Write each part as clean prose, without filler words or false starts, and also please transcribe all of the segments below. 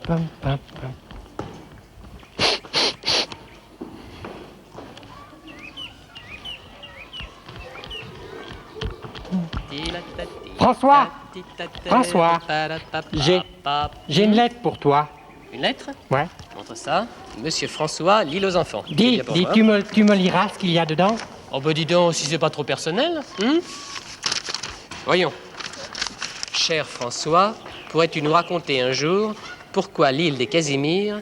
pam, pam, pam. François, François, j'ai une lettre pour toi. Une lettre? Ouais. Montre ça. Monsieur François, l'île aux enfants. Dis, tu me liras ce qu'il y a dedans? Oh bah dis donc, si c'est pas trop personnel. Voyons. Cher François, pourrais-tu nous raconter un jour pourquoi l'île des Casimirs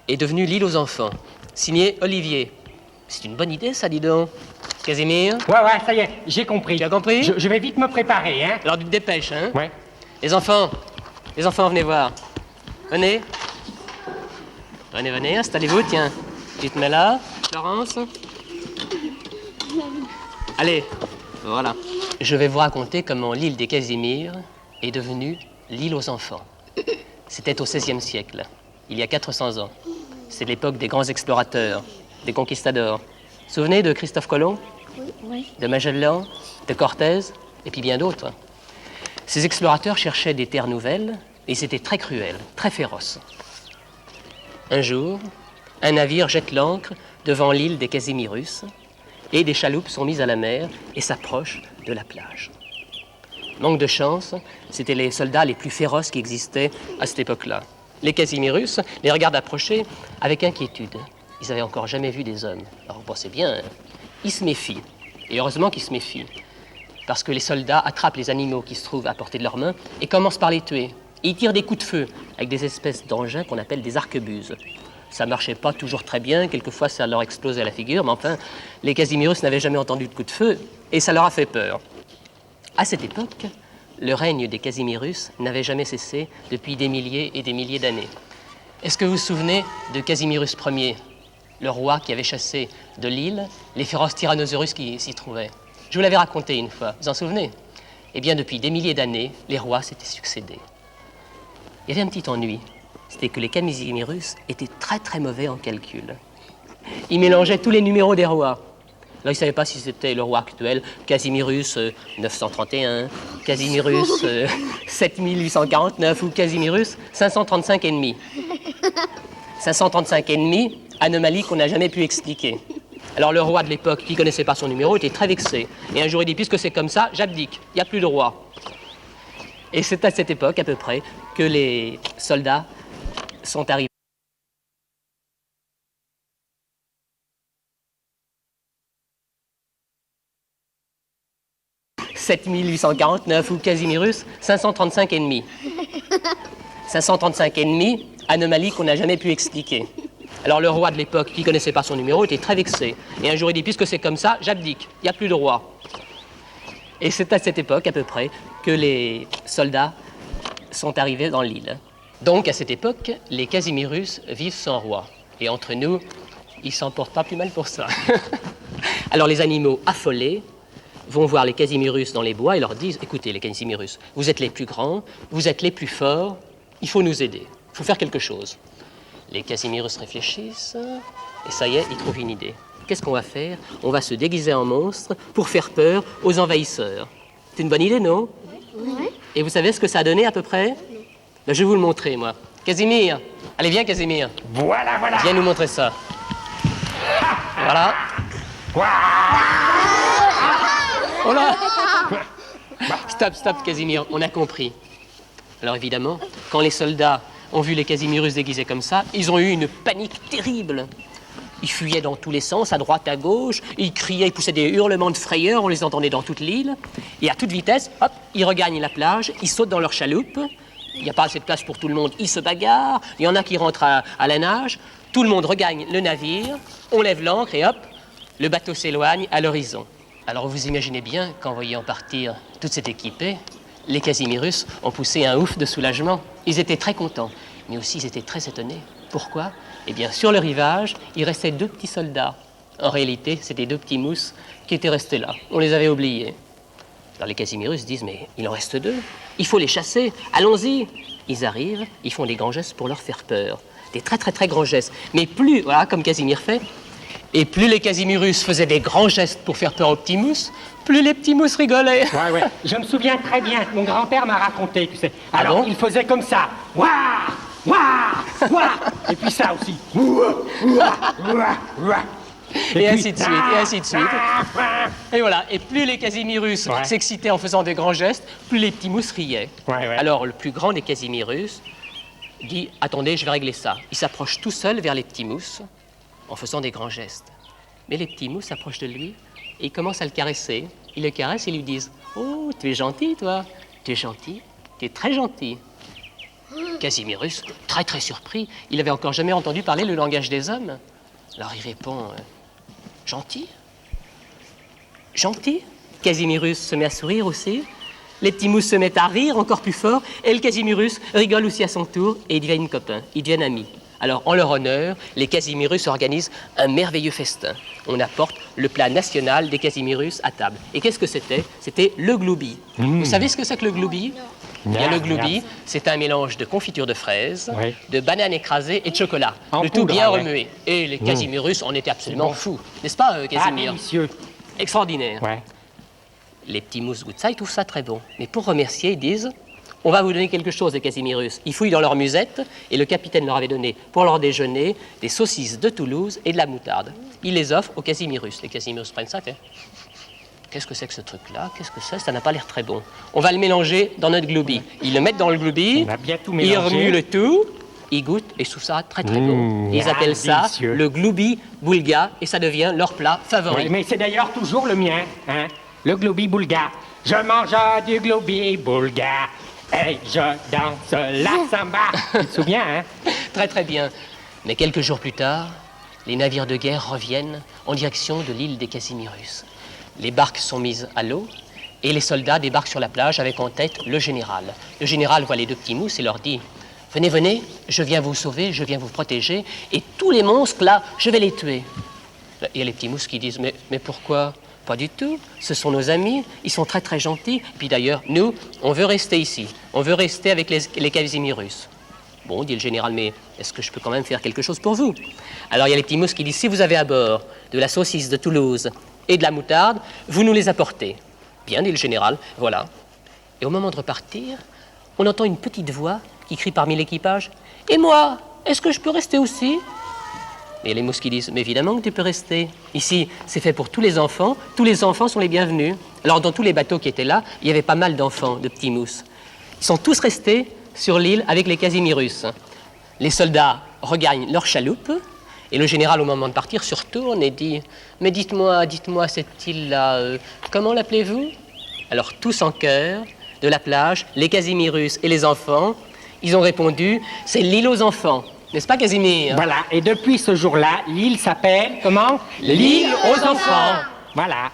est devenue l'île aux enfants? Signé Olivier. C'est une bonne idée, ça, dis donc. Casimir? Ouais, ça y est, j'ai compris. Tu as compris? Je vais vite me préparer, hein. Alors tu te dépêches, hein? Ouais. Les enfants, venez voir. Venez. Venez, installez-vous, tiens. Tu te mets là, Florence. Allez, voilà. Je vais vous raconter comment l'île des Casimirs est devenue l'île aux enfants. C'était au XVIe siècle, il y a 400 ans. C'est l'époque des grands explorateurs, des conquistadors. Vous vous souvenez de Christophe Colomb? Oui. De Magellan, de Cortés, et puis bien d'autres. Ces explorateurs cherchaient des terres nouvelles, et ils étaient très cruels, très féroces. Un jour, un navire jette l'ancre devant l'île des Casimirus, et des chaloupes sont mises à la mer et s'approchent de la plage. Manque de chance, c'étaient les soldats les plus féroces qui existaient à cette époque-là. Les Casimirus les regardent approcher avec inquiétude. Ils n'avaient encore jamais vu des hommes. Alors vous pensez bien, hein, ils se méfient. Et heureusement qu'ils se méfient. Parce que les soldats attrapent les animaux qui se trouvent à portée de leurs mains et commencent par les tuer. Et ils tirent des coups de feu avec des espèces d'engins qu'on appelle des arquebuses. Ça marchait pas toujours très bien, quelquefois ça leur explosait la figure, mais enfin, les Casimirus n'avaient jamais entendu de coup de feu et ça leur a fait peur. À cette époque, le règne des Casimirus n'avait jamais cessé depuis des milliers et des milliers d'années. Est-ce que vous vous souvenez de Casimirus Ier, le roi qui avait chassé de l'île les féroces tyrannosaurus qui s'y trouvaient? Je vous l'avais raconté une fois, vous en souvenez? Eh bien, depuis des milliers d'années, les rois s'étaient succédés. Il y avait un petit ennui, c'était que les Casimirus étaient très très mauvais en calcul. Ils mélangeaient tous les numéros des rois. Alors, ils ne savaient pas si c'était le roi actuel, Casimirus 931, Casimirus 7849 ou Casimirus 535 et demi. 535 et demi, anomalie qu'on n'a jamais pu expliquer. Alors le roi de l'époque, qui ne connaissait pas son numéro, était très vexé. Et un jour il dit, puisque c'est comme ça, j'abdique, il n'y a plus de roi. Et c'est à cette époque, à peu près, que les soldats sont arrivés. 7849 ou Casimirus 535 et demi. 535 et demi, anomalie qu'on n'a jamais pu expliquer. Alors le roi de l'époque, qui ne connaissait pas son numéro, était très vexé. Et un jour il dit, puisque c'est comme ça, j'abdique, il n'y a plus de roi. Et c'est à cette époque, à peu près, que les soldats sont arrivés dans l'île. Donc à cette époque, les Casimirus vivent sans roi. Et entre nous, ils s'en portent pas plus mal pour ça. Alors les animaux affolés vont voir les Casimirus dans les bois et leur disent, écoutez les Casimirus, vous êtes les plus grands, vous êtes les plus forts, il faut nous aider, il faut faire quelque chose. Les Casimirus réfléchissent et ça y est, ils trouvent une idée. Qu'est-ce qu'on va faire? On va se déguiser en monstre pour faire peur aux envahisseurs. C'est une bonne idée, non? Oui. Et vous savez ce que ça a donné à peu près? Ben, je vais vous le montrer, moi. Casimir, allez, viens, Casimir. Voilà. Viens nous montrer ça. Voilà. Oh là! Stop, Casimir, on a compris. Alors évidemment, quand les soldats ont vu les Casimirus déguisés comme ça, ils ont eu une panique terrible. Ils fuyaient dans tous les sens, à droite, à gauche, ils criaient, ils poussaient des hurlements de frayeur, on les entendait dans toute l'île. Et à toute vitesse, hop, ils regagnent la plage, ils sautent dans leur chaloupe. Il n'y a pas assez de place pour tout le monde, ils se bagarrent. Il y en a qui rentrent à la nage. Tout le monde regagne le navire, on lève l'ancre et hop, le bateau s'éloigne à l'horizon. Alors vous imaginez bien qu'en voyant partir toute cette équipée, les Casimirus ont poussé un ouf de soulagement. Ils étaient très contents, mais aussi ils étaient très étonnés. Pourquoi? Eh bien, sur le rivage, il restait 2 petits soldats. En réalité, c'était 2 petits mousses qui étaient restés là. On les avait oubliés. Alors les Casimirus disent, mais il en reste 2. Il faut les chasser. Allons-y. Ils arrivent, ils font des grands gestes pour leur faire peur. Des très, très, très grands gestes. Mais plus, voilà, comme Casimir fait, et plus les Casimirus faisaient des grands gestes pour faire peur aux petits mousses, plus les petits mousses rigolaient. Ouais. Je me souviens très bien. Mon grand-père m'a raconté, tu sais. Alors, bon? il faisait comme ça. Waouh! Ouah, ouah. Et puis ça aussi. Ouah, ouah, ouah, ouah. Et ainsi de suite, et ainsi de suite. Et voilà, et plus les Casimirus s'excitaient en faisant de grands gestes, plus les petits mousses riaient. Alors le plus grand des Casimirus dit « Attendez, je vais régler ça ». Il s'approche tout seul vers les petits mousses en faisant des grands gestes. Mais les petits mousses s'approchent de lui et ils commencent à le caresser. Ils le caressent et lui disent « Oh, tu es gentil, toi. Tu es gentil. Tu es très gentil. » Casimirus, très très surpris, il n'avait encore jamais entendu parler le langage des hommes. Alors il répond « Gentil ? Gentil ?» Casimirus se met à sourire aussi. Les petits mousses se mettent à rire encore plus fort et le Casimirus rigole aussi à son tour et ils deviennent copains, ils deviennent amis. Alors, en leur honneur, les Casimirus organisent un merveilleux festin. On apporte le plat national des Casimirus à table. Et qu'est-ce que c'était ? C'était le gloubi. Vous savez ce que c'est que le gloubi ? Bien, le gloubi, c'est un mélange de confiture de fraises, de bananes écrasées et de chocolat. Le tout bien remué. Et les Casimirus en étaient absolument fous. N'est-ce pas, Casimir ? Délicieux. Extraordinaire. Les petits mousses goûtent ça, ils trouvent ça très bon. Mais pour remercier, ils disent... On va vous donner quelque chose, les Casimirus. Ils fouillent dans leur musette et le capitaine leur avait donné pour leur déjeuner des saucisses de Toulouse et de la moutarde. Il les offre aux Casimirus. Les Casimirus prennent ça, qu'est-ce que c'est que ce truc-là ? Qu'est-ce que c'est ? Ça n'a pas l'air très bon. On va le mélanger dans notre gloubi. Ils le mettent dans le gloubi, ils remuent le tout, ils goûtent et je trouve ça très très bon. Ils appellent ça le gloubi boulga et ça devient leur plat favori. Oui, mais c'est d'ailleurs toujours le mien, hein, le gloubi boulga. Je mange du gloubi boulga. Et je danse la samba. Tu te souviens, hein? Très très bien. Mais quelques jours plus tard, les navires de guerre reviennent en direction de l'île des Casimirus. Les barques sont mises à l'eau et les soldats débarquent sur la plage avec en tête le général. Le général voit les deux petits mousses et leur dit « Venez, venez, je viens vous sauver, je viens vous protéger et tous les monstres là, je vais les tuer. » Il y a les petits mousses qui disent « Mais pourquoi ?» Pas du tout, ce sont nos amis, ils sont très très gentils. Puis d'ailleurs, nous, on veut rester ici, on veut rester avec les Casimirus. Bon, dit le général, mais est-ce que je peux quand même faire quelque chose pour vous? Alors il y a les petits mousses qui disent, si vous avez à bord de la saucisse de Toulouse et de la moutarde, vous nous les apportez. Bien, dit le général, voilà. Et au moment de repartir, on entend une petite voix qui crie parmi l'équipage, et moi, est-ce que je peux rester aussi? Et les mousses qui disent, mais évidemment que tu peux rester. Ici, c'est fait pour tous les enfants sont les bienvenus. Alors dans tous les bateaux qui étaient là, il y avait pas mal d'enfants, de petits mousses. Ils sont tous restés sur l'île avec les Casimirus. Les soldats regagnent leur chaloupe, et le général, au moment de partir, se retourne et dit, mais dites-moi, cette île-là, comment l'appelez-vous? Alors tous en chœur, de la plage, les Casimirus et les enfants, ils ont répondu, c'est l'île aux enfants. N'est-ce pas, Casimir? Voilà, et depuis ce jour-là, l'île s'appelle, comment? L'île aux enfants. Voilà.